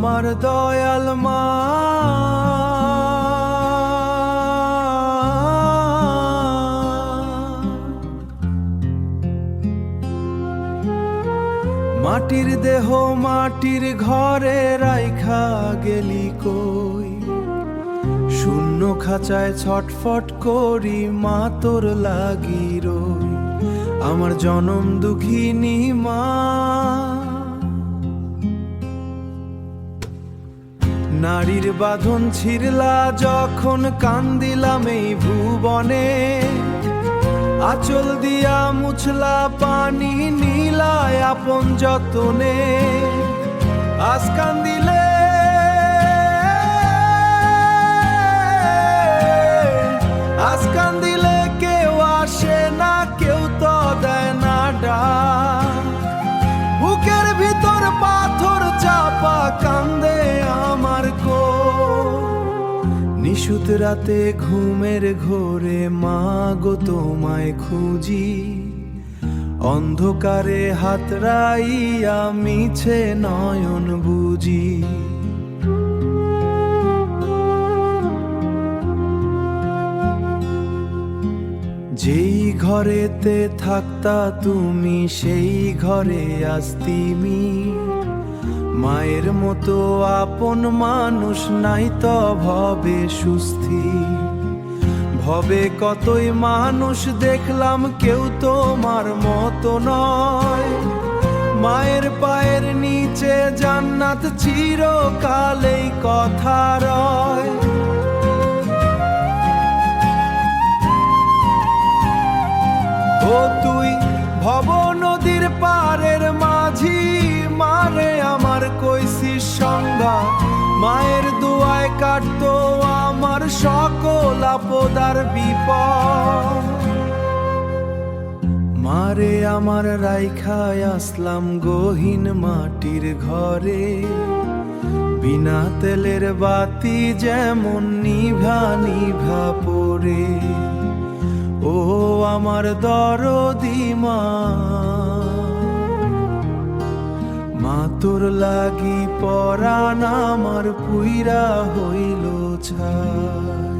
আমার দয়াল মা, মাটির দেহ মাটির ঘরে রাইখা গেলি কই, শূন্য খাঁচায় ছটফট করি মা তোর লাগি রই। আমার জনম দুঃখিনী মা, নারীর বাঁধন ছিড়লা যখন কান্দিলাম এই ভুবনে, আঁচল দিয়া মুছলা পানি নীলায় আপন যতনে। আজ কান্দিলে আজ কান্দিলে কেউ আসে না, কেউ তো দেয় না ডাক। বুকের ভিতর পাথর চাপা কান্দে আমার কো, নিশুত রাতে ঘুমের ঘোরে মা গো তোমায় খুঁজি, অন্ধকারে হাতড়াইয়া মিছে নয়ন বুঝি। যেই ঘরেতে থাকতা তুমি সেই ঘরে আসতিমি, মায়ের মতো আপন মানুষ নাই তো ভবে সুস্থি। ভবে কতই মানুষ দেখলাম কেউ তোমার মতো নয়, মায়ের পায়ের নিচে জান্নাত চিরকালেই কথা রয়। ও তুই ভব নদীর পারের মাঝি, মারে আমার কইছিস সংজ্ঞা, মায়ের দোয়ায় কাটতো আমার সকল আপদার বিপদ। মারে আমার রাইখায় আসলাম গহীন মাটির ঘরে, বিনা তেলের বাতি যেমন নিভা নিভা পড়ে। ও আমার দরদি মা, মা তোর লাগি পরাণ আমার পুইরা হইল ছাই।